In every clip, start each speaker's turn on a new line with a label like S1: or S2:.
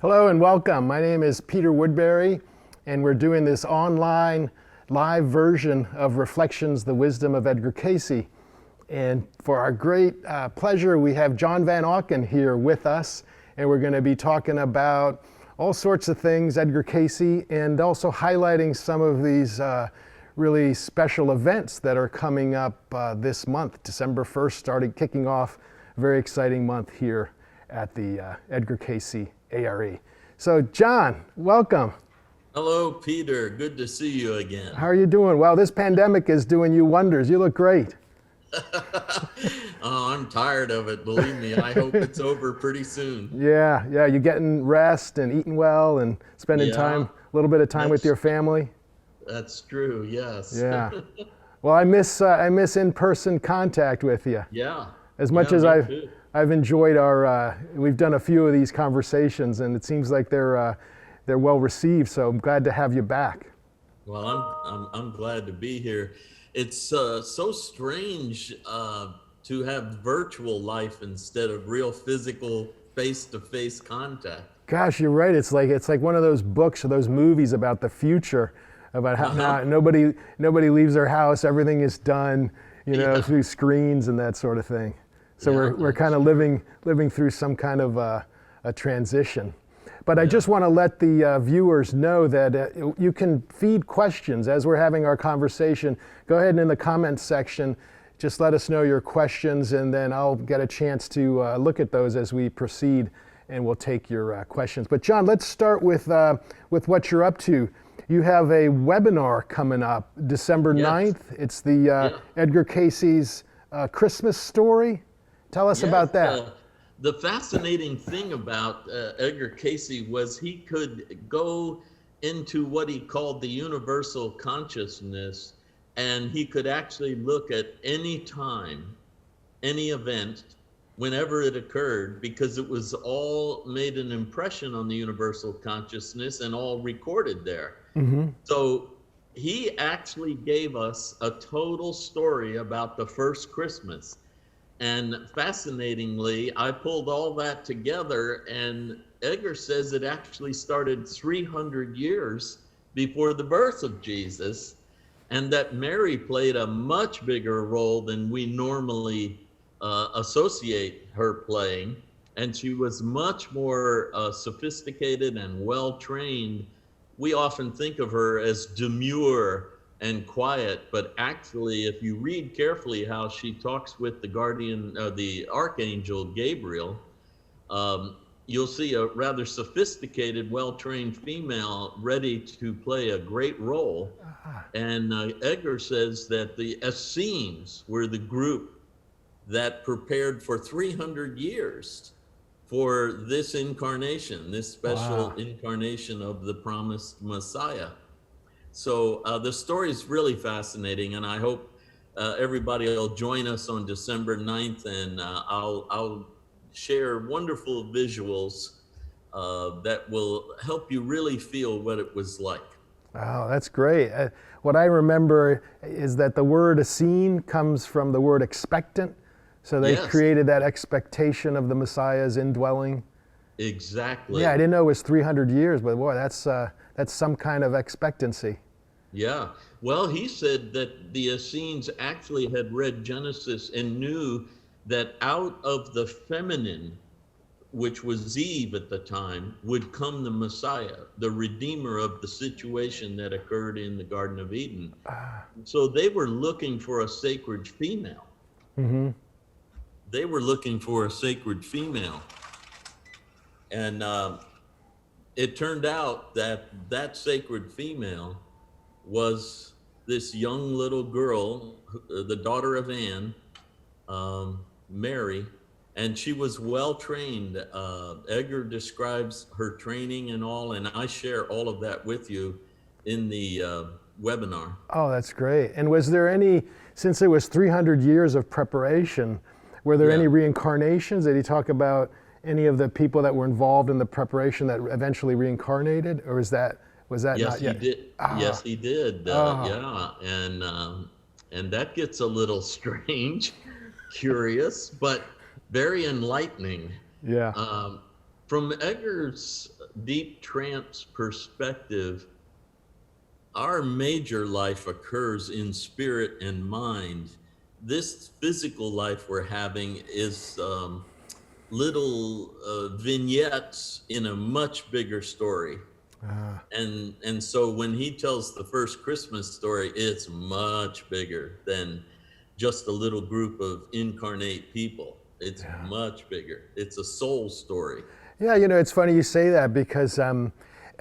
S1: Hello and welcome. My name is Peter Woodbury, and we're doing this online live version of Reflections, the Wisdom of Edgar Cayce. And for our great pleasure, we have John Van Auken here with us, and we're going to be talking about all sorts of things, Edgar Cayce, and also highlighting some of these really special events that are coming up this month, December 1st, kicking off a very exciting month here at the Edgar Cayce A.R.E. So John, welcome.
S2: Hello, Peter. Good to see you again.
S1: How are you doing? Well, this pandemic is doing you wonders. You look great.
S2: Oh, I'm tired of it. Believe me, I hope it's over pretty soon.
S1: Yeah, you're getting rest and eating well and spending a little bit of time with your family.
S2: That's true, yes.
S1: Yeah. Well, I miss in-person contact with you.
S2: Yeah.
S1: As much as I've enjoyed we've done a few of these conversations, and it seems like they're well received. So I'm glad to have you back.
S2: Well, I'm glad to be here. It's so strange to have virtual life instead of real physical face-to-face contact.
S1: Gosh, you're right. It's like one of those books or those movies about the future, about how nobody leaves their house, everything is done, through screens and that sort of thing. So we're kind of living through some kind of a transition. But I just want to let the viewers know that you can feed questions as we're having our conversation. Go ahead and in the comments section, just let us know your questions, and then I'll get a chance to look at those as we proceed, and we'll take your questions. But John, let's start with what you're up to. You have a webinar coming up December 9th. It's the Edgar Cayce's Christmas story. Tell us about that.
S2: The fascinating thing about Edgar Cayce was he could go into what he called the universal consciousness, and he could actually look at any time, any event, whenever it occurred, because it was all made an impression on the universal consciousness and all recorded there. Mm-hmm. So he actually gave us a total story about the first Christmas. And fascinatingly, I pulled all that together, and Edgar says it actually started 300 years before the birth of Jesus, and that Mary played a much bigger role than we normally associate her playing. And she was much more sophisticated and well-trained. We often think of her as demure and quiet, but actually, if you read carefully how she talks with the Archangel Gabriel, you'll see a rather sophisticated, well-trained female ready to play a great role. And Edgar says that the Essenes were the group that prepared for 300 years for this incarnation, this special incarnation of the promised Messiah. So the story is really fascinating, and I hope everybody will join us on December 9th, and I'll share wonderful visuals that will help you really feel what it was like.
S1: Oh, that's great. What I remember is that the word Essene comes from the word expectant, so they created that expectation of the Messiah's indwelling.
S2: Exactly.
S1: Yeah, I didn't know it was 300 years, but boy, that's some kind of expectancy.
S2: Yeah. Well, he said that the Essenes actually had read Genesis and knew that out of the feminine, which was Eve at the time, would come the Messiah, the redeemer of the situation that occurred in the Garden of Eden. So they were looking for a sacred female. Mm-hmm. They were looking for a sacred female. And it turned out that that sacred female was this young little girl, the daughter of Anne, Mary, and she was well trained. Edgar describes her training and all, and I share all of that with you in the webinar.
S1: Oh, that's great. And was there any, since it was 300 years of preparation, were there any reincarnations? Did he talk about any of the people that were involved in the preparation that eventually reincarnated, or was that not yet?
S2: He did. Yes, he did. Yeah, and that gets a little strange, curious, but very enlightening.
S1: Yeah.
S2: From Edgar's deep trance perspective, our major life occurs in spirit and mind. This physical life we're having is little vignettes in a much bigger story. And so when he tells the first Christmas story, it's much bigger than just a little group of incarnate people. It's much bigger. It's a soul story.
S1: Yeah, you know, it's funny you say that because I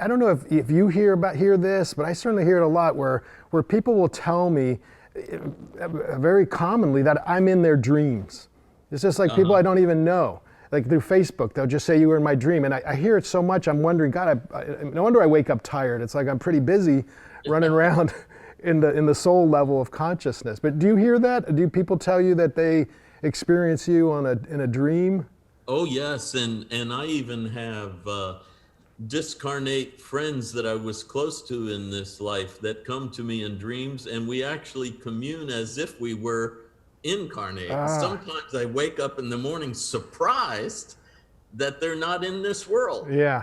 S1: don't know if you hear this, but I certainly hear it a lot where people will tell me very commonly that I'm in their dreams. It's just like people I don't even know. Like through Facebook, they'll just say you were in my dream. And I hear it so much, I'm wondering, God, no wonder I wake up tired. It's like I'm pretty busy running around in the soul level of consciousness. But do you hear that? Do people tell you that they experience you in a dream?
S2: Oh, yes. And I even have discarnate friends that I was close to in this life that come to me in dreams, and we actually commune as if we were incarnate. Sometimes I wake up in the morning surprised that they're not in this world.
S1: Yeah.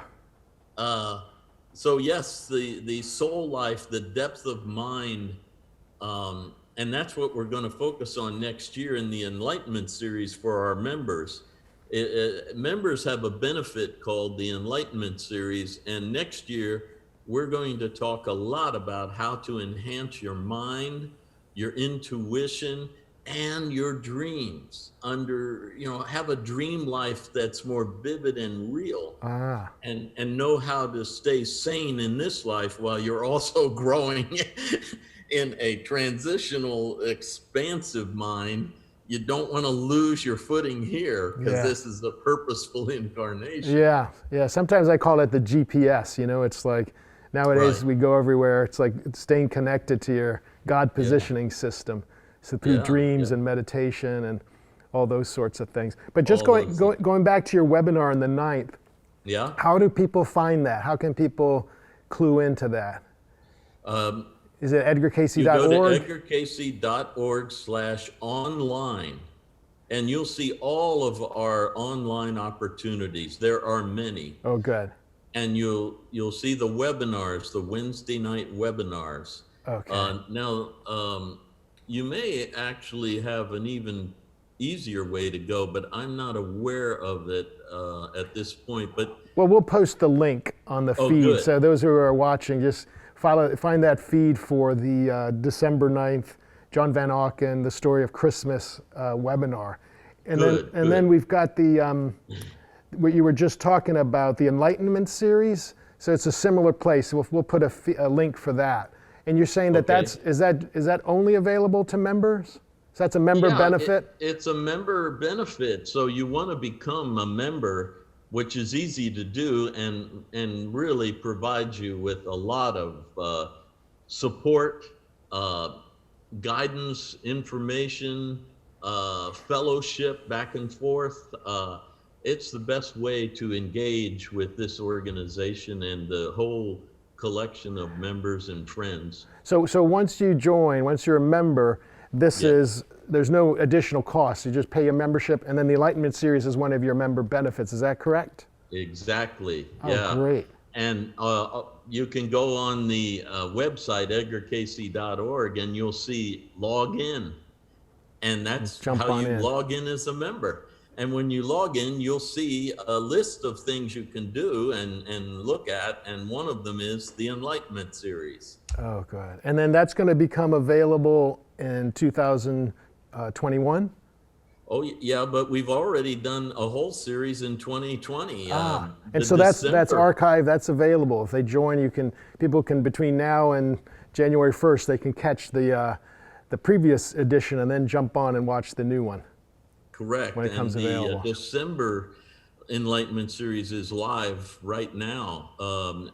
S2: So yes, the soul life, the depth of mind, and that's what we're going to focus on next year in the Enlightenment series for our members. Members have a benefit called the Enlightenment series, and next year we're going to talk a lot about how to enhance your mind, your intuition, and your dreams have a dream life that's more vivid and real, and know how to stay sane in this life while you're also growing in a transitional, expansive mind. You don't want to lose your footing here because this is a purposeful incarnation.
S1: Yeah. Sometimes I call it the GPS. You know, it's like nowadays we go everywhere. It's like staying connected to your God positioning system. So through dreams and meditation and all those sorts of things. But just going back to your webinar on the 9th.
S2: Yeah.
S1: How do people find that? How can people clue into that? Is it edgarcayce.org?
S2: You go to edgarcayce.org/online, and you'll see all of our online opportunities. There are many.
S1: Oh, good.
S2: And you'll see the webinars, the Wednesday night webinars.
S1: Okay.
S2: Now, you may actually have an even easier way to go, but I'm not aware of it at this point. But
S1: well, we'll post the link on the feed.
S2: Good.
S1: So those who are watching, just find that feed for the December 9th, John Van Auken, The Story of Christmas webinar. And then we've got the, what you were just talking about, the Enlightenment series. So it's a similar place. We'll put a link for that. And you're saying that is that only available to members? So that's a member benefit?
S2: It's a member benefit. So you want to become a member, which is easy to do and really provides you with a lot of support, guidance, information, fellowship back and forth. It's the best way to engage with this organization and the whole collection of members and friends.
S1: So once you join, once you're a member, there's no additional cost. You just pay a membership, and then the Enlightenment series is one of your member benefits. Is that correct?
S2: Exactly.
S1: Oh, great.
S2: And you can go on the website, edgarcayce.org, and you'll see log in. And that's how you log in as a member. And when you log in, you'll see a list of things you can do and look at. And one of them is the Enlightenment series.
S1: Oh, good. And then that's going to become available in 2021?
S2: Oh, yeah, but we've already done a whole series in 2020.
S1: And so that's archived, that's available. If they join, people can, between now and January 1st, they can catch the previous edition and then jump on and watch the new one.
S2: Correct.
S1: When it comes available.
S2: The December Enlightenment series is live right now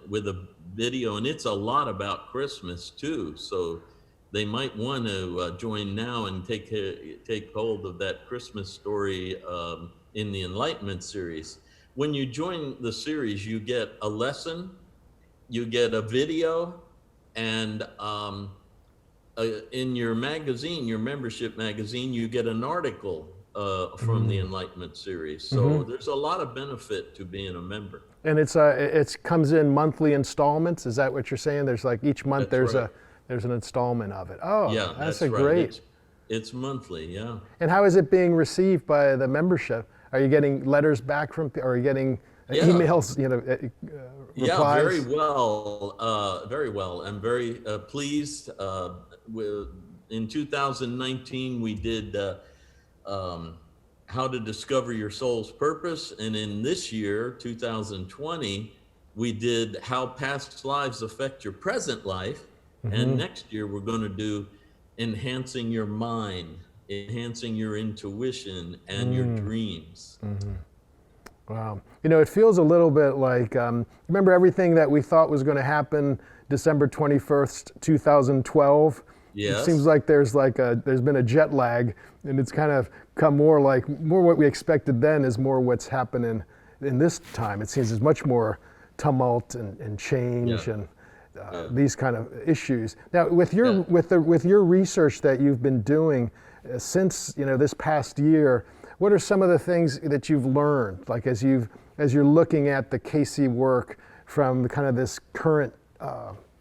S2: with a video, and it's a lot about Christmas too. So they might want to join now and take hold of that Christmas story in the Enlightenment series. When you join the series, you get a lesson, you get a video, and in your magazine, your membership magazine, you get an article from the Enlightenment series. So there's a lot of benefit to being a member.
S1: And it comes in monthly installments. Is that what you're saying? There's like each month
S2: That's right.
S1: there's an installment of it. Oh,
S2: Yeah,
S1: that's
S2: that's right.
S1: great.
S2: It's monthly, yeah.
S1: And how is it being received by the membership? Are you getting letters back from? Or are you getting emails? You know, replies?
S2: Yeah, very well. Very well. I'm very pleased. In 2019, we did How to Discover Your Soul's Purpose. And in this year, 2020, we did How Past Lives Affect Your Present Life. And next year, we're going to do Enhancing Your Mind, Enhancing Your Intuition and Your Dreams.
S1: Wow. You know, it feels a little bit like, remember everything that we thought was going to happen December 21st, 2012?
S2: Yes.
S1: It seems like there's been a jet lag, and it's kind of come more what we expected then is more what's happening in this time. It seems there's much more tumult and change and these kind of issues. Now, with your with your research that you've been doing since this past year, what are some of the things that you've learned, like as you're looking at the Cayce work from kind of this current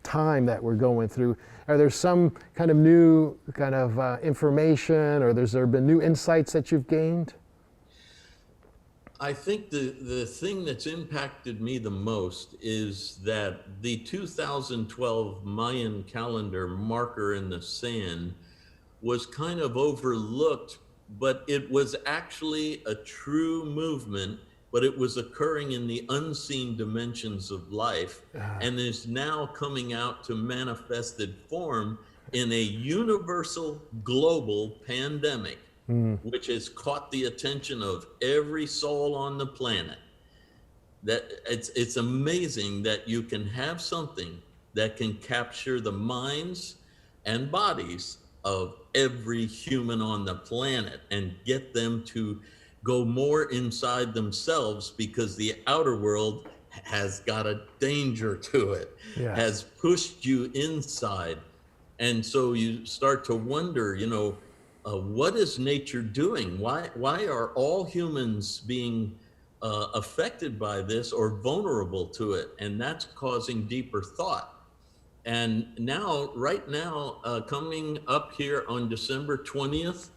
S1: time that we're going through? Are there some kind of new kind of information, or there been new insights that you've gained?
S2: I think the thing that's impacted me the most is that the 2012 Mayan calendar marker in the sand was kind of overlooked, but it was actually a true movement, but it was occurring in the unseen dimensions of life and is now coming out to manifested form in a universal global pandemic, which has caught the attention of every soul on the planet. That it's amazing that you can have something that can capture the minds and bodies of every human on the planet and get them to go more inside themselves, because the outer world has got a danger to it, has pushed you inside. And so you start to wonder, what is nature doing? Why are all humans being affected by this or vulnerable to it? And that's causing deeper thought. And now, right now, coming up here on December 20th,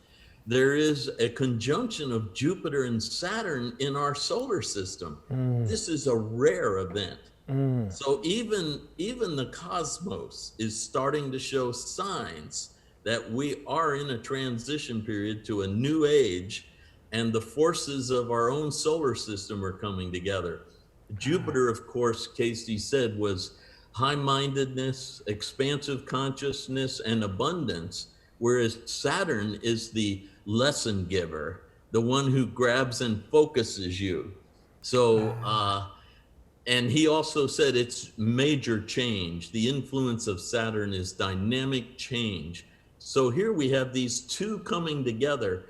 S2: there is a conjunction of Jupiter and Saturn in our solar system. This is a rare event. So even the cosmos is starting to show signs that we are in a transition period to a new age, and the forces of our own solar system are coming together. Jupiter, of course, Cayce said, was high-mindedness, expansive consciousness, and abundance, whereas Saturn is the lesson giver, the one who grabs and focuses you. So, and he also said it's major change. The influence of Saturn is dynamic change. So here we have these two coming together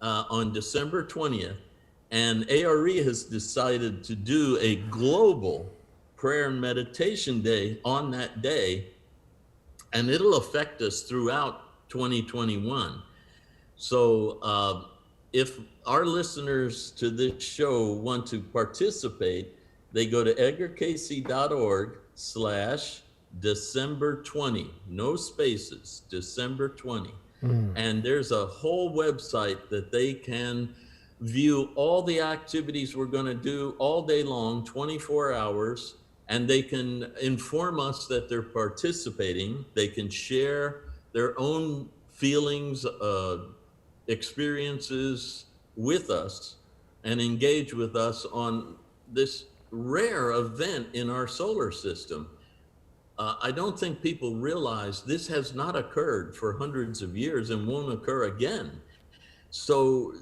S2: on December 20th, and A.R.E. has decided to do a global prayer and meditation day on that day, and it'll affect us throughout 2021. So if our listeners to this show want to participate, they go to edgarcayce.org/December20, no spaces, December 20. And there's a whole website that they can view all the activities we're going to do all day long, 24 hours, and they can inform us that they're participating. They can share their own feelings, experiences with us, and engage with us on this rare event in our solar system. I don't think people realize this has not occurred for hundreds of years and won't occur again. So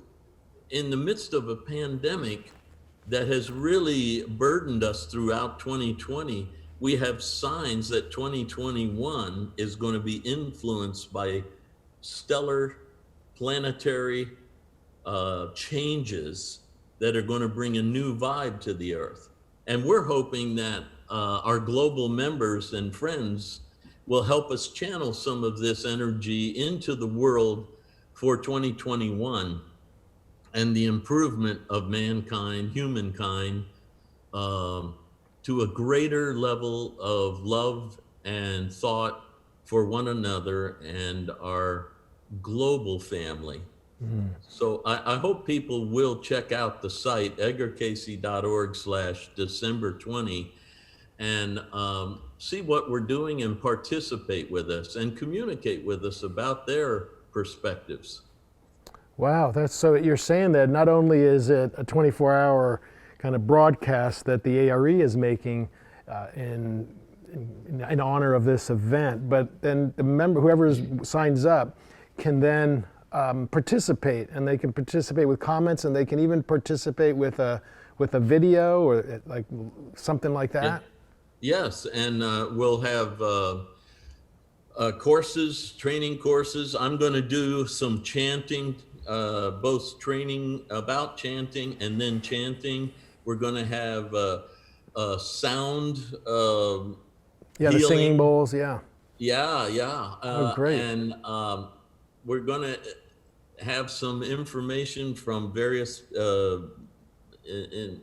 S2: in the midst of a pandemic that has really burdened us throughout 2020, we have signs that 2021 is going to be influenced by stellar planetary changes that are going to bring a new vibe to the earth. And we're hoping that our global members and friends will help us channel some of this energy into the world for 2021. and the improvement of mankind, humankind, to a greater level of love and thought for one another and our global family. So I hope people will check out the site, edgarcayce.org/December20, and see what we're doing and participate with us and communicate with us about their perspectives.
S1: Wow, that's so you're saying that not only is it a 24-hour kind of broadcast that the A.R.E. is making in honor of this event, but then the member, whoever signs up, can then participate, and they can participate with comments, and they can even participate with a video or like something like that.
S2: Yes, and we'll have courses, training courses. I'm going to do some chanting, both training about chanting and then chanting. We're going to have sound
S1: Yeah,
S2: healing.
S1: the singing bowls, yeah.
S2: Yeah.
S1: Oh, great.
S2: And we're going to have some information from various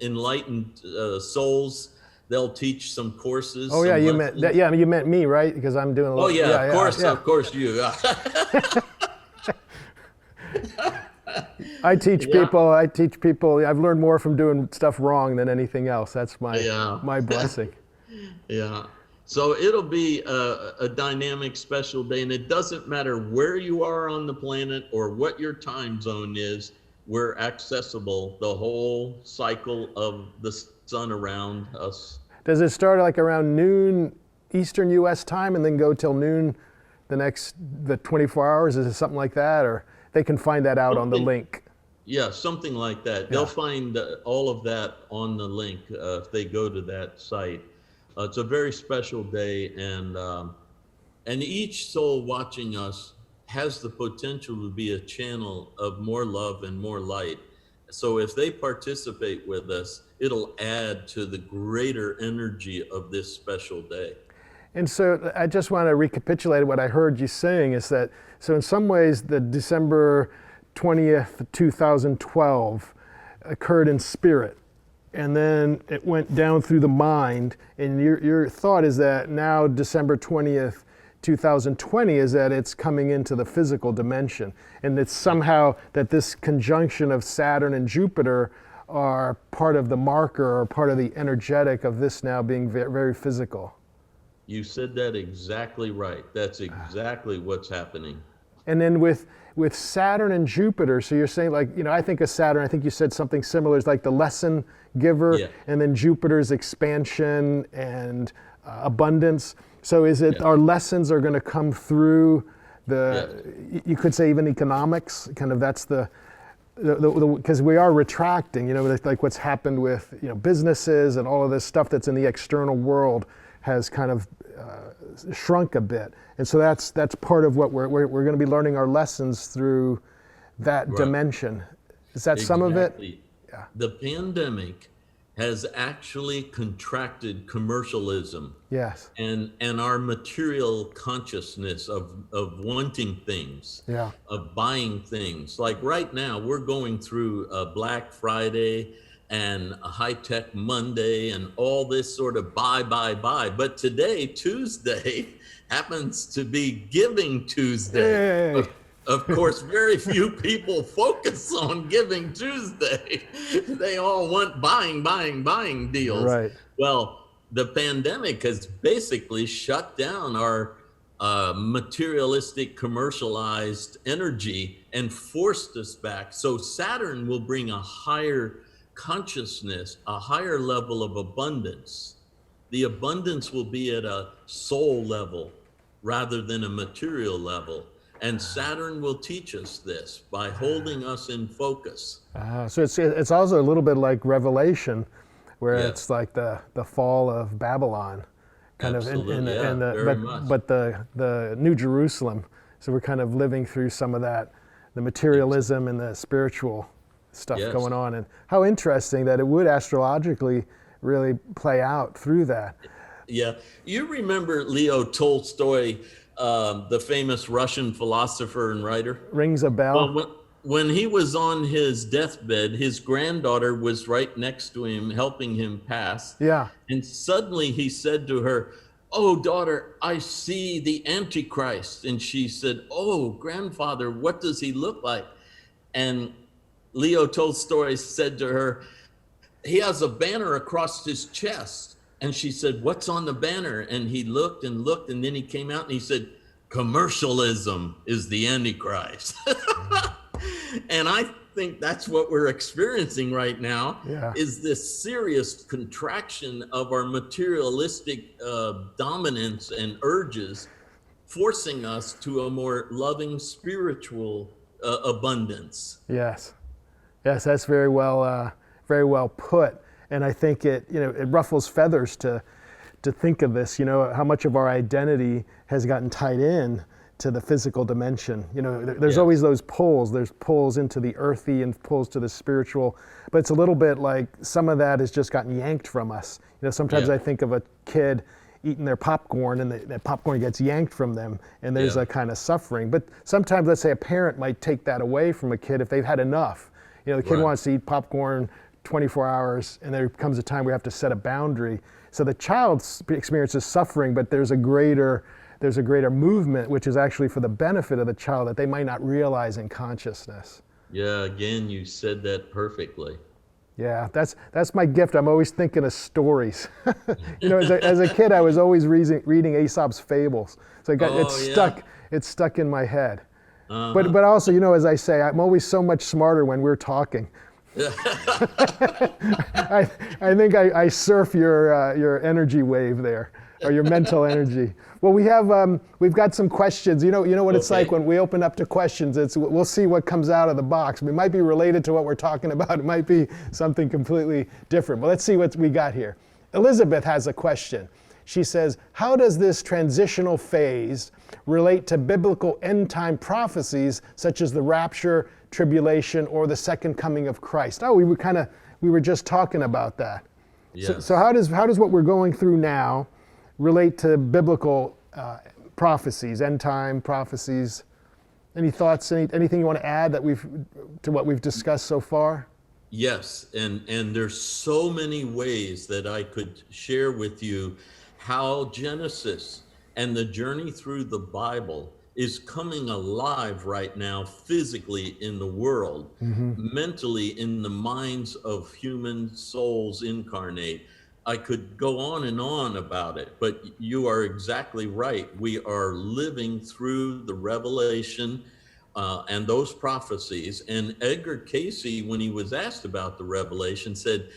S2: enlightened souls. They'll teach some courses.
S1: Oh yeah,
S2: some
S1: you
S2: lessons.
S1: meant that, you meant me, right? Because I'm doing a lot.
S2: Oh yeah, of course you.
S1: I teach people. I've learned more from doing stuff wrong than anything else. That's my blessing.
S2: Yeah. So it'll be a dynamic, special day, and it doesn't matter where you are on the planet or what your time zone is. We're accessible the whole cycle of the sun around us.
S1: Does it start like around noon Eastern U.S. time and then go till noon the 24 hours? Is it something like that, or they can find that out on the link?
S2: Yeah, something like that. Yeah. They'll find all of that on the link if they go to that site. It's a very special day, and each soul watching us has the potential to be a channel of more love and more light. So if they participate with us, it'll add to the greater energy of this special day.
S1: And so I just want to recapitulate what I heard you saying is that, so in some ways the December 20th, 2012 occurred in spirit, and then it went down through the mind, and your thought is that now December 20th, 2020 is that it's coming into the physical dimension, and it's somehow that this conjunction of Saturn and Jupiter are part of the marker or part of the energetic of this now being very, very physical.
S2: You said that exactly right. That's exactly what's happening.
S1: And then with Saturn and Jupiter, so you're saying, like, I think of Saturn, I think you said something similar, it's like the lesson giver, yeah. And then Jupiter's expansion and abundance. So is it our lessons are going to come through you could say even economics, kind of that's because we are retracting, like what's happened with businesses and all of this stuff that's in the external world has kind of shrunk a bit, and so that's part of what we're going to be learning our lessons through that dimension. Is that some of it?
S2: Yeah. The pandemic has actually contracted commercialism.
S1: Yes.
S2: And our material consciousness of wanting things, of buying things. Like right now, we're going through a Black Friday and a high-tech Monday and all this sort of buy. But today, Tuesday, happens to be Giving Tuesday.
S1: Hey.
S2: Of course, very few people focus on Giving Tuesday. They all want buying deals.
S1: Right.
S2: Well, the pandemic has basically shut down our materialistic, commercialized energy and forced us back. So Saturn will bring a higher consciousness, a higher level of abundance. The abundance will be at a soul level rather than a material level. And Saturn will teach us this by holding us in focus.
S1: So it's also a little bit like Revelation, where it's like the fall of Babylon, kind
S2: Absolutely.
S1: of, but the New Jerusalem. So we're kind of living through some of that, the materialism and the spiritual stuff going on. And how interesting that it would astrologically really play out through that.
S2: Yeah, you remember Leo Tolstoy, the famous Russian philosopher and writer?
S1: Rings a bell.
S2: Well, when he was on his deathbed, his granddaughter was right next to him, helping him pass.
S1: Yeah.
S2: And suddenly he said to her, "Oh, daughter, I see the Antichrist." And she said, "Oh, grandfather, what does he look like?" And Leo Tolstoy said to her, "He has a banner across his chest." And she said, "What's on the banner?" And he looked and looked, and then he came out and he said, "Commercialism is the Antichrist." And I think that's what we're experiencing right now, is this serious contraction of our materialistic dominance and urges, forcing us to a more loving spiritual abundance.
S1: Yes. Yes, that's very well put. And I think it ruffles feathers to think of this, how much of our identity has gotten tied in to the physical dimension. There's always those pulls. There's pulls into the earthy and pulls to the spiritual, but it's a little bit like some of that has just gotten yanked from us. Sometimes I think of a kid eating their popcorn and that popcorn gets yanked from them, and there's a kind of suffering. But sometimes, let's say a parent might take that away from a kid if they've had enough. The kid wants to eat popcorn 24 hours, and there comes a time we have to set a boundary. So the child experiences suffering, but there's a greater movement, which is actually for the benefit of the child that they might not realize in consciousness.
S2: Yeah, again, you said that perfectly.
S1: Yeah, that's my gift. I'm always thinking of stories. As a kid, I was always reading Aesop's fables. So it's stuck in my head. But also, as I say, I'm always so much smarter when we're talking. I think I surf your energy wave there, or your mental energy. Well, we've got some questions. You know what it's like when we open up to questions. We'll see what comes out of the box. It might be related to what we're talking about. It might be something completely different. But let's see what we got here. Elizabeth has a question. She says, how does this transitional phase relate to biblical end-time prophecies such as the rapture, tribulation, or the second coming of Christ? Oh, we were just talking about that.
S2: Yes.
S1: So how does what we're going through now relate to biblical prophecies, end-time prophecies? Any thoughts? Anything you want to add to what we've discussed so far?
S2: Yes, and there's so many ways that I could share with you how Genesis and the journey through the Bible is coming alive right now, physically in the world, mentally in the minds of human souls incarnate. I could go on and on about it, but you are exactly right. We are living through the revelation and those prophecies. And Edgar Cayce, when he was asked about the revelation, said,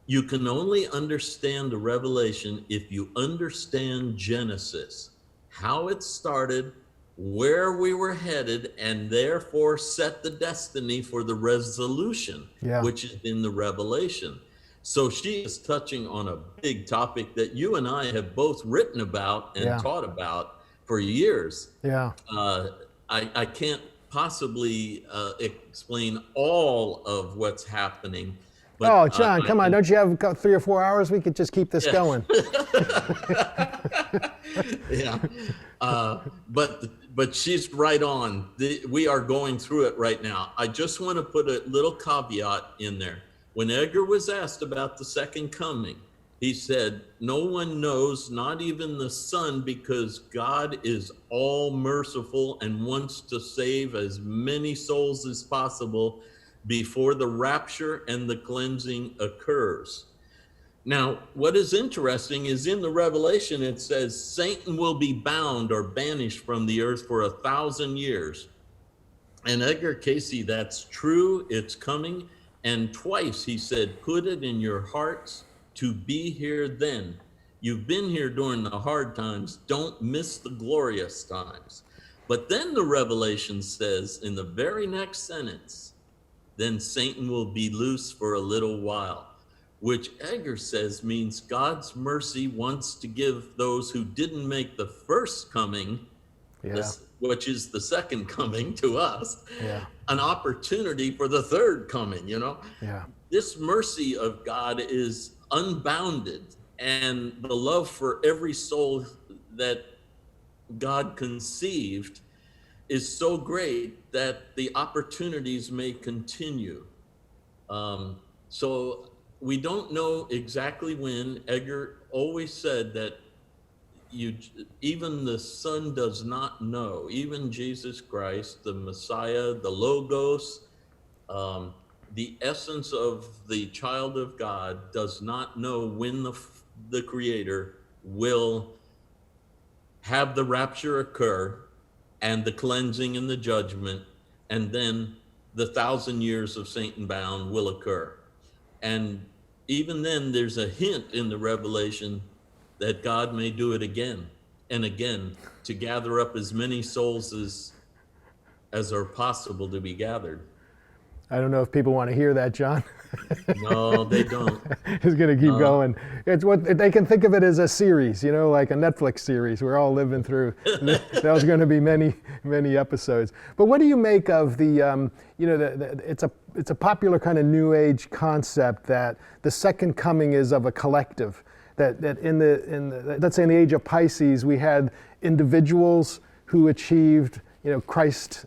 S2: "You can only understand the revelation if you understand Genesis, how it started, where we were headed, and therefore set the destiny for the resolution, which is in the revelation." So she is touching on a big topic that you and I have both written about and taught about for years.
S1: Yeah.
S2: I can't possibly explain all of what's happening. But,
S1: John, come on. Don't you have 3 or 4 hours? We could just keep this going.
S2: Yeah. But she's right on. We are going through it right now. I just want to put a little caveat in there. When Edgar was asked about the second coming, he said, "No one knows, not even the Son, because God is all merciful and wants to save as many souls as possible before the rapture and the cleansing occurs." Now, what is interesting is in the Revelation, it says Satan will be bound or banished from the earth for 1,000 years. And Edgar Cayce, that's true, it's coming. And twice he said, "Put it in your hearts to be here then." You've been here during the hard times. Don't miss the glorious times. But then the Revelation says in the very next sentence, "Then Satan will be loose for a little while," which Edgar says means God's mercy wants to give those who didn't make the first coming, which is the second coming to us, an opportunity for the third coming, This mercy of God is unbounded, and the love for every soul that God conceived is so great that the opportunities may continue. So we don't know exactly when. Edgar always said that you, even the Son does not know, even Jesus Christ, the Messiah, the Logos, um, the essence of the child of God does not know when the Creator will have the rapture occur and the cleansing and the judgment, and then the 1,000 years of Satan bound will occur. And even then, there's a hint in the Revelation that God may do it again and again to gather up as many souls as are possible to be gathered.
S1: I don't know if people want to hear that, John.
S2: No, they don't.
S1: He's going to keep going. It's what they can think of it as a series, you know, like a Netflix series. We're all living through. That was going to be many, many episodes. But what do you make of the, you know, it's a popular kind of New Age concept that the second coming is of a collective. That in the let's say in the age of Pisces, we had individuals who achieved, you know, Christ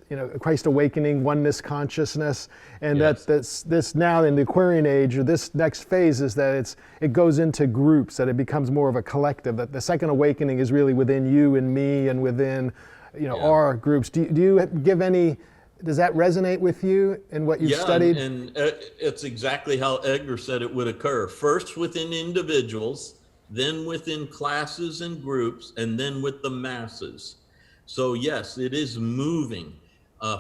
S1: awakening, oneness consciousness, and
S2: Yes.
S1: this now in the Aquarian age, or this next phase, is that it goes into groups, that it becomes more of a collective. That the second awakening is really within you and me, and within, you know, our groups. Do you give any? Does that resonate with you in what you've studied?
S2: And it's exactly how Edgar said it would occur. First within individuals, then within classes and groups, and then with the masses. So yes, it is moving.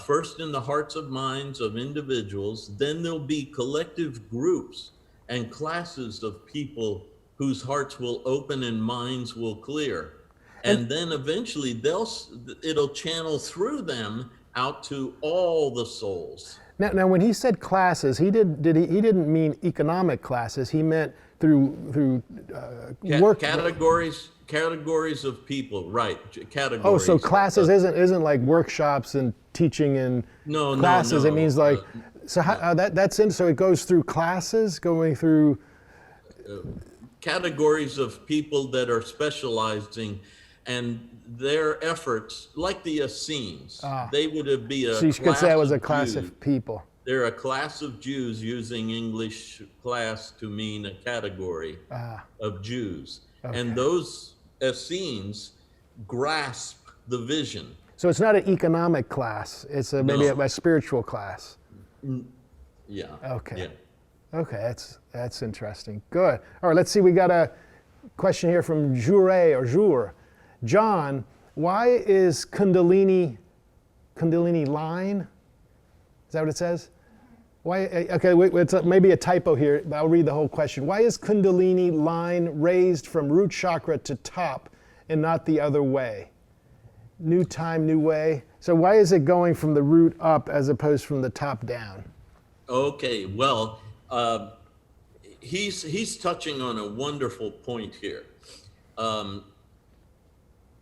S2: First in the hearts and minds of individuals, then there'll be collective groups and classes of people whose hearts will open and minds will clear. And then eventually it'll channel through them out to all the souls.
S1: Now, when he said classes, he didn't mean economic classes. He meant through work.
S2: Categories of people, right? Categories.
S1: Oh, so classes isn't like workshops and teaching and classes.
S2: No.
S1: It means like so how, that's in. So it goes through classes, going through
S2: categories of people that are specializing, and their efforts, like the Essenes, they would be a.
S1: So you could say that was a class
S2: Jews.
S1: of people.
S2: They're a class of Jews, using English class to mean a category of Jews.
S1: Okay.
S2: And those Essenes grasp the vision.
S1: So it's not an economic class. It's maybe a spiritual class.
S2: Yeah.
S1: Okay.
S2: Yeah.
S1: Okay, that's interesting. Good. All right, let's see. We got a question here from Jure. John, why is Kundalini line? Is that what it says? Why? Okay, wait, it's maybe a typo here, but I'll read the whole question. Why is Kundalini line raised from root chakra to top and not the other way? New time, new way. So why is it going from the root up as opposed from the top down?
S2: Okay, well, he's touching on a wonderful point here.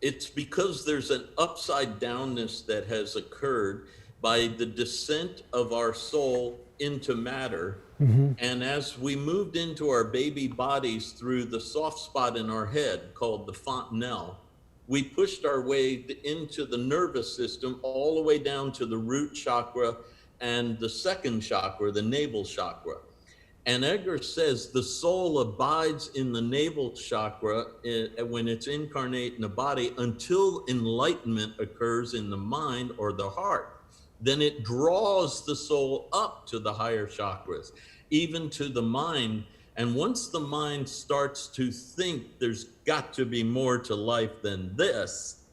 S2: It's because there's an upside downness that has occurred by the descent of our soul into matter. Mm-hmm. And as we moved into our baby bodies through the soft spot in our head called the fontanelle, we pushed our way into the nervous system all the way down to the root chakra and the second chakra, the navel chakra. And Edgar says the soul abides in the navel chakra when it's incarnate in the body until enlightenment occurs in the mind or the heart. Then it draws the soul up to the higher chakras, even to the mind. And once the mind starts to think there's got to be more to life than this,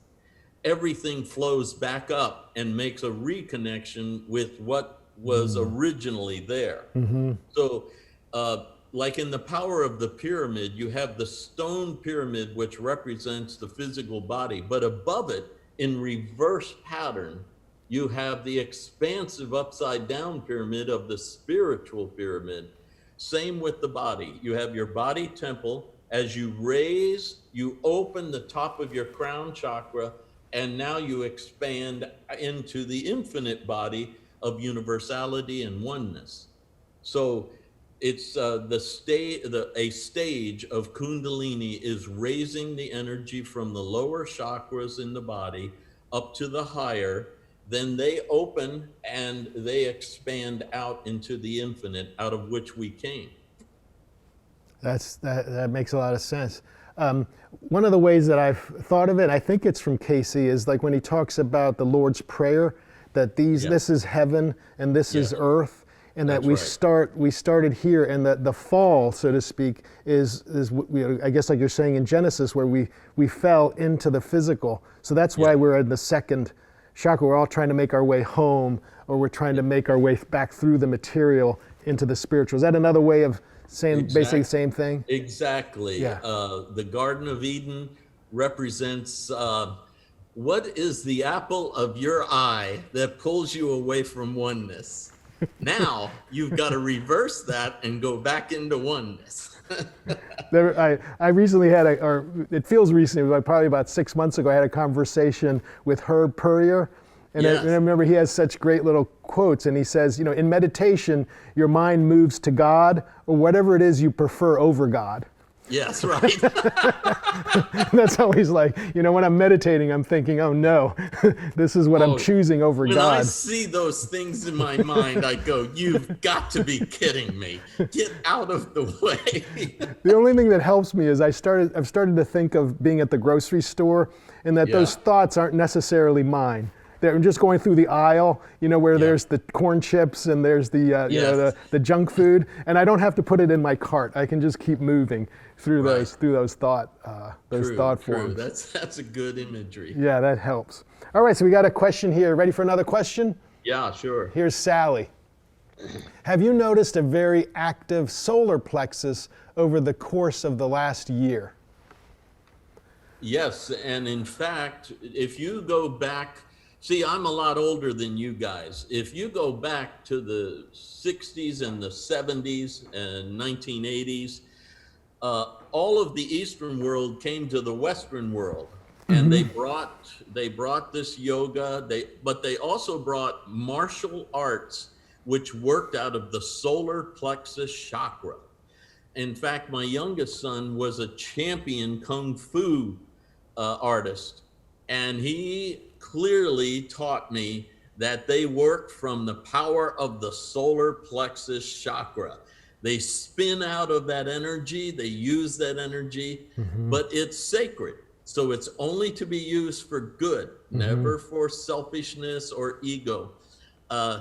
S2: everything flows back up and makes a reconnection with what was originally there. Mm-hmm. So like in the power of the pyramid, you have the stone pyramid, which represents the physical body, but above it in reverse pattern, you have the expansive upside down pyramid of the spiritual pyramid. Same with the body. You have your body temple. As you raise, you open the top of your crown chakra, and now you expand into the infinite body of universality and oneness. So it's a stage of Kundalini is raising the energy from the lower chakras in the body up to the higher. then they open and they expand out into the infinite, out of which we came.
S1: That makes a lot of sense. One of the ways that I've thought of it, I think it's from Cayce, is like when he talks about the Lord's Prayer, that this is heaven and this is earth, and that we started here, and that the fall, so to speak, is I guess like you're saying in Genesis, where we fell into the physical. So that's why we're in the second chakra. We're all trying to make our way home, or we're trying to make our way back through the material into the spiritual. Is that another way of saying basically the same thing?
S2: Exactly.
S1: Yeah.
S2: The Garden of Eden represents what is the apple of your eye that pulls you away from oneness. Now you've got to reverse that and go back into oneness.
S1: I recently had or it feels recently, but probably about 6 months ago, I had a conversation with Herb Purrier. And I remember he has such great little quotes, and he says, in meditation, your mind moves to God or whatever it is you prefer over God.
S2: Yes, right.
S1: That's always like, when I'm meditating, I'm thinking, oh no, this is what I'm choosing over God.
S2: When I see those things in my mind, I go, you've got to be kidding me. Get out of the way.
S1: The only thing that helps me is I've started to think of being at the grocery store, and that those thoughts aren't necessarily mine. They're just going through the aisle, where there's the corn chips and there's the the junk food, and I don't have to put it in my cart. I can just keep moving through those thought forms.
S2: That's a good imagery.
S1: Yeah, that helps. All right, so we got a question here. Ready for another question?
S2: Yeah, sure.
S1: Here's Sally. Have you noticed a very active solar plexus over the course of the last year?
S2: Yes, and in fact, if you go back, see, I'm a lot older than you guys. If you go back to the 60s and the 70s and 1980s, all of the Eastern world came to the Western world, and they brought this yoga. But they also brought martial arts, which worked out of the solar plexus chakra. In fact, my youngest son was a champion kung fu artist, and he clearly taught me that they work from the power of the solar plexus chakra. They spin out of that energy, they use that energy, but it's sacred. So it's only to be used for good, never for selfishness or ego.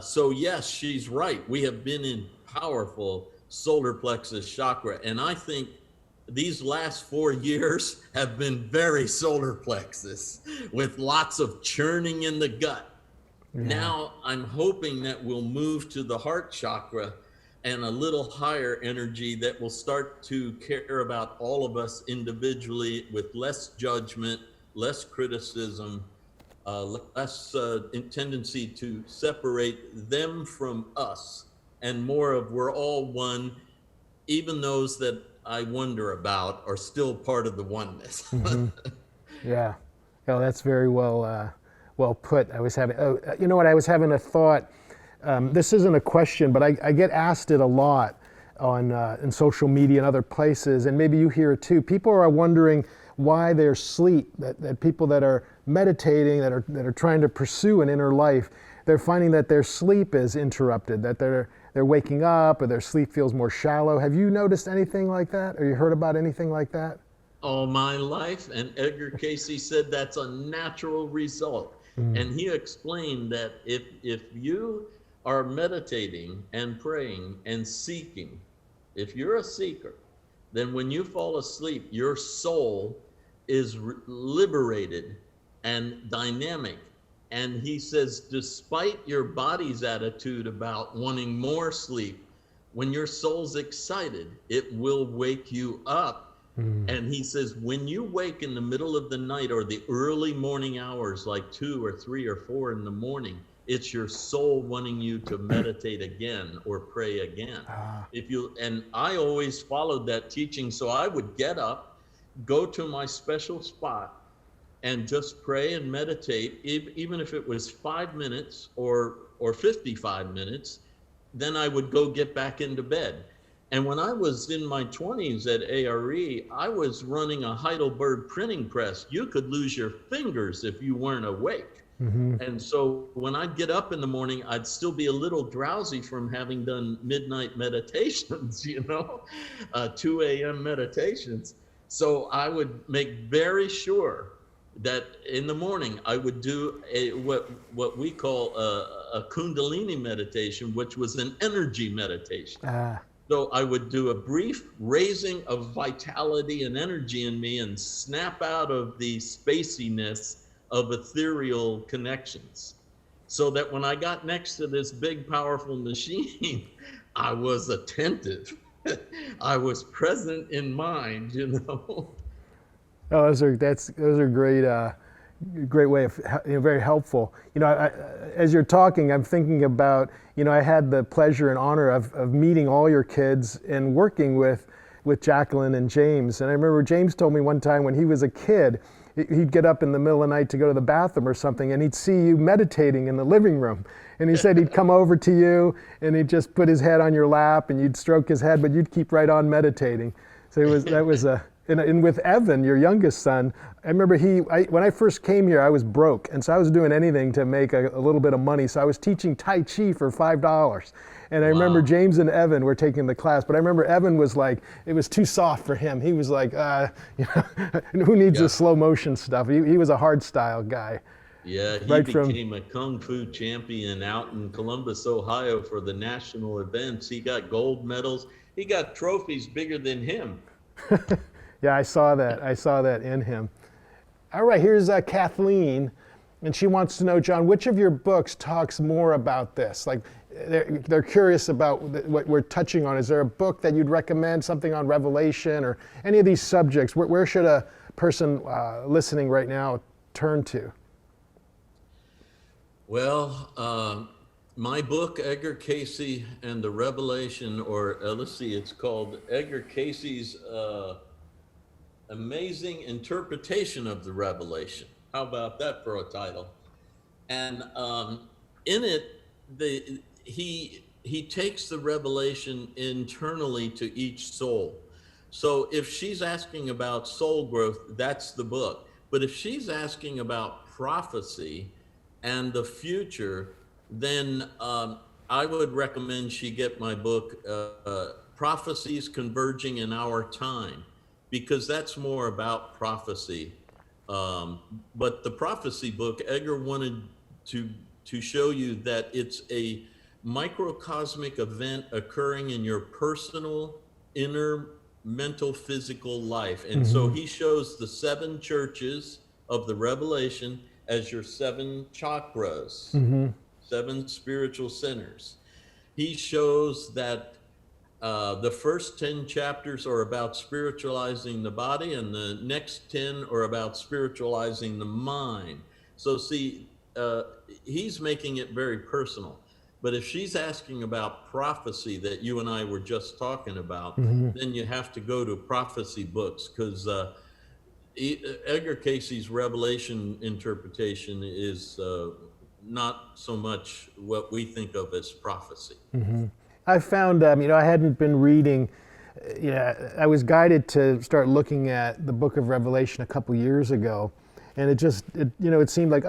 S2: So yes, she's right. We have been in powerful solar plexus chakra. And I think these last 4 years have been very solar plexus, with lots of churning in the gut. Now I'm hoping that we'll move to the heart chakra and a little higher energy that will start to care about all of us individually, with less judgment, less criticism, less tendency to separate them from us, and more of we're all one. Even those that I wonder about are still part of the oneness.
S1: Yeah, that's very well put. I was having, I was having a thought. This isn't a question, but I get asked it a lot on in social media and other places, and maybe you hear it too. People are wondering why their sleep, that people that are meditating, that are trying to pursue an inner life, they're finding that their sleep is interrupted, that they're waking up, or their sleep feels more shallow. Have you noticed anything like that, or you heard about anything like that?
S2: All my life, and Edgar Cayce said that's a natural result. And he explained that if you are meditating and praying and seeking, if you're a seeker, then when you fall asleep, your soul is liberated and dynamic. And he says, despite your body's attitude about wanting more sleep, when your soul's excited, it will wake you up. And he says, when you wake in the middle of the night or the early morning hours, like 2 or 3 or 4 in the morning, it's your soul wanting you to meditate again or pray again. And I always followed that teaching. So I would get up, go to my special spot, and just pray and meditate, even if it was 5 minutes or 55 minutes, then I would go get back into bed. And when I was in my 20s at A.R.E, I was running a Heidelberg printing press. You could lose your fingers if you weren't awake. And so when I'd get up in the morning, I'd still be a little drowsy from having done midnight meditations, 2 a.m. meditations. So I would make very sure that in the morning I would do what we call a Kundalini meditation, which was an energy meditation. So I would do a brief raising of vitality and energy in me and snap out of the spaciness of ethereal connections, so that when I got next to this big, powerful machine, I was attentive. I was present in mind,
S1: Oh, those are great way of, very helpful. As you're talking, I'm thinking about, I had the pleasure and honor of meeting all your kids and working with Jacqueline and James. And I remember James told me one time when he was a kid, he'd get up in the middle of the night to go to the bathroom or something, and he'd see you meditating in the living room. And he said he'd come over to you and he'd just put his head on your lap and you'd stroke his head, but you'd keep right on meditating. So and with Evan, your youngest son, I remember when I first came here, I was broke. And so I was doing anything to make a little bit of money. So I was teaching Tai Chi for $5. And I remember James and Evan were taking the class, but I remember Evan was like, it was too soft for him. He was like, who needs the slow motion stuff? He was a hard style guy.
S2: Yeah, he became a Kung Fu champion out in Columbus, Ohio for the national events. He got gold medals. He got trophies bigger than him.
S1: Yeah, I saw that in him. All right, here's Kathleen, and she wants to know, John, which of your books talks more about this? Like, they're curious about what we're touching on. Is there a book that you'd recommend, something on Revelation or any of these subjects? Where should a person listening right now turn to?
S2: Well, my book, Edgar Cayce and the Revelation, or let's see, it's called Edgar Cayce's Amazing Interpretation of the Revelation. How about that for a title? And in it, he takes the revelation internally to each soul. So if she's asking about soul growth, that's the book. But if she's asking about prophecy and the future, then I would recommend she get my book, Prophecies Converging in Our Time, because that's more about prophecy. But the prophecy book, Edgar wanted to show you that it's a microcosmic event occurring in your personal, inner, mental, physical life. And so he shows the 7 churches of the Revelation as your 7 chakras, 7 spiritual centers. He shows that the first 10 chapters are about spiritualizing the body, and the next 10 are about spiritualizing the mind. So see, he's making it very personal. But if she's asking about prophecy that you and I were just talking about, then you have to go to prophecy books, because Edgar Cayce's Revelation interpretation is not so much what we think of as prophecy.
S1: I found, I hadn't been reading, I was guided to start looking at the book of Revelation a couple years ago. And it seemed like,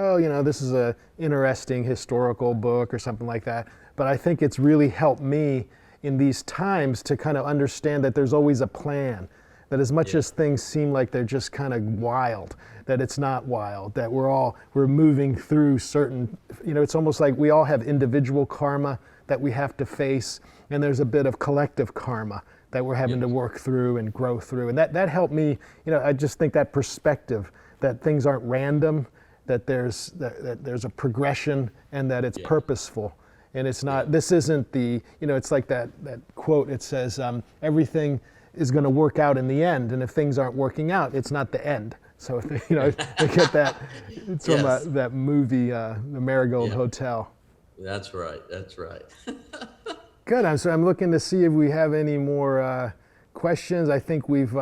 S1: this is a interesting historical book or something like that. But I think it's really helped me in these times to kind of understand that there's always a plan. That as much as things seem like they're just kind of wild, that it's not wild, that we're moving through certain, it's almost like we all have individual karma that we have to face, and there's a bit of collective karma that we're having to work through and grow through. And that helped me, I just think that perspective, that things aren't random, that there's a progression, and that it's purposeful. And it's not, this isn't the, it's like that quote, it says, everything is going to work out in the end, and if things aren't working out, it's not the end. So, they get that, it's from that movie, The Marigold Hotel.
S2: That's right, that's right.
S1: Good, so I'm looking to see if we have any more questions. I think we've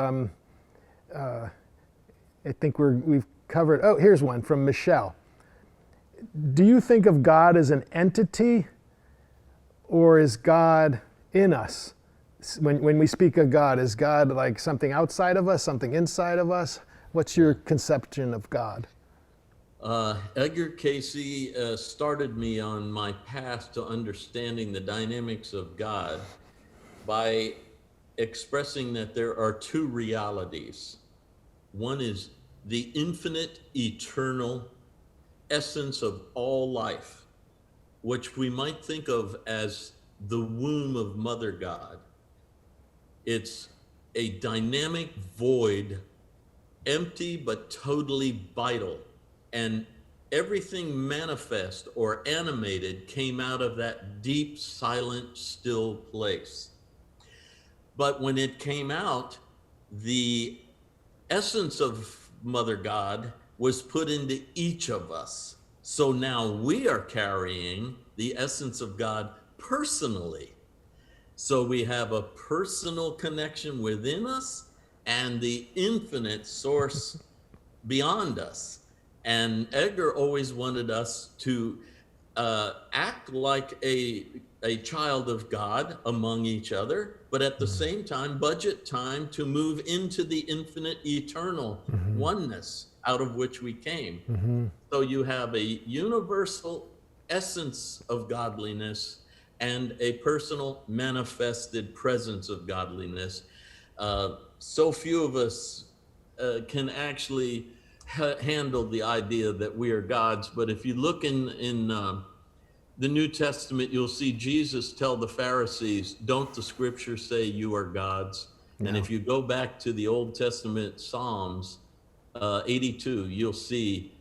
S1: covered, here's one from Michelle. Do you think of God as an entity, or is God in us? When we speak of God, is God like something outside of us, something inside of us? What's your conception of God?
S2: Edgar Cayce started me on my path to understanding the dynamics of God by expressing that there are two realities. One is the infinite, eternal essence of all life, which we might think of as the womb of Mother God. It's a dynamic void, empty but totally vital. And everything manifest or animated came out of that deep, silent, still place. But when it came out, the essence of Mother God was put into each of us. So now we are carrying the essence of God personally. So we have a personal connection within us and the infinite source beyond us. And Edgar always wanted us to act like a child of God among each other, but at the same time, budget time to move into the infinite, eternal oneness out of which we came. So you have a universal essence of godliness and a personal manifested presence of godliness. So few of us can actually handle the idea that we are gods. But if you look in the New Testament, you'll see Jesus tell the Pharisees, don't the scriptures say you are gods? No. And if you go back to the Old Testament Psalms 82, you'll see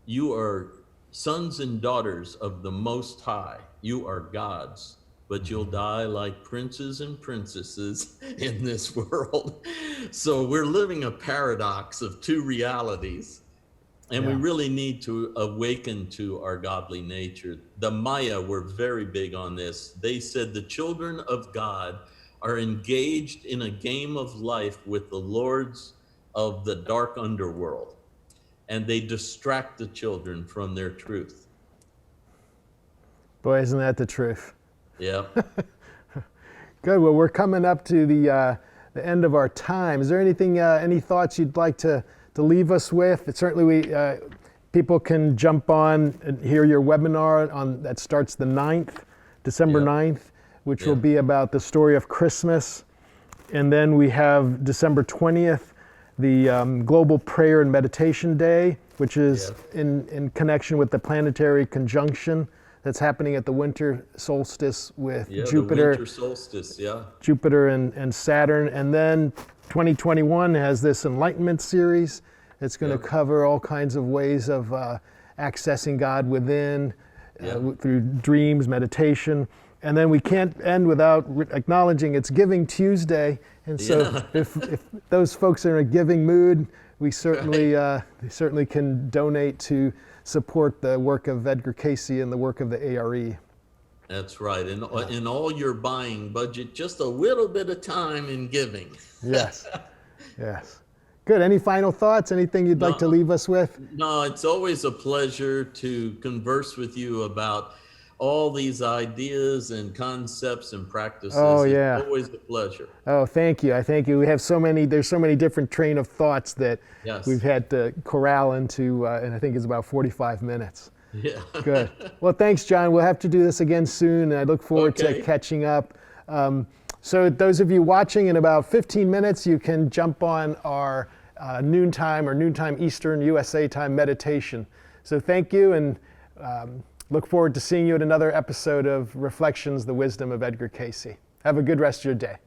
S2: you are sons and daughters of the Most High. You are gods, but you'll die like princes and princesses in this world. So we're living a paradox of two realities. And we really need to awaken to our godly nature. The Maya were very big on this. They said the children of God are engaged in a game of life with the lords of the dark underworld, and they distract the children from their truth.
S1: Boy, isn't that the truth?
S2: Yeah.
S1: Good. Well, we're coming up to the end of our time. Is there anything, any thoughts you'd like to leave us with? Certainly, people can jump on and hear your webinar that starts the 9th, December 9th, which will be about the story of Christmas. And then we have December 20th, the Global Prayer and Meditation Day, which is in connection with the planetary conjunction that's happening at the winter solstice with Jupiter.
S2: The winter solstice,
S1: Jupiter and Saturn. And then 2021 has this Enlightenment series. It's going to cover all kinds of ways of accessing God within, through dreams, meditation. And then we can't end without acknowledging it's Giving Tuesday. And so if those folks are in a giving mood, we certainly, they certainly can donate to support the work of Edgar Cayce and the work of the A.R.E.
S2: That's right. And in all your buying, budget just a little bit of time in giving.
S1: Yes. Yes. Good. Any final thoughts? Anything you'd like to leave us with?
S2: No, it's always a pleasure to converse with you about all these ideas and concepts and practices.
S1: Oh, yeah.
S2: It's always a pleasure.
S1: Oh, thank you. I thank you. We have there's so many different train of thoughts that we've had to corral into, and I think it's about 45 minutes.
S2: Yeah.
S1: Good. Well, thanks, John. We'll have to do this again soon, and I look forward to catching up. So those of you watching, in about 15 minutes, you can jump on our noontime Eastern USA time meditation. So thank you, and look forward to seeing you at another episode of Reflections, the Wisdom of Edgar Cayce. Have a good rest of your day.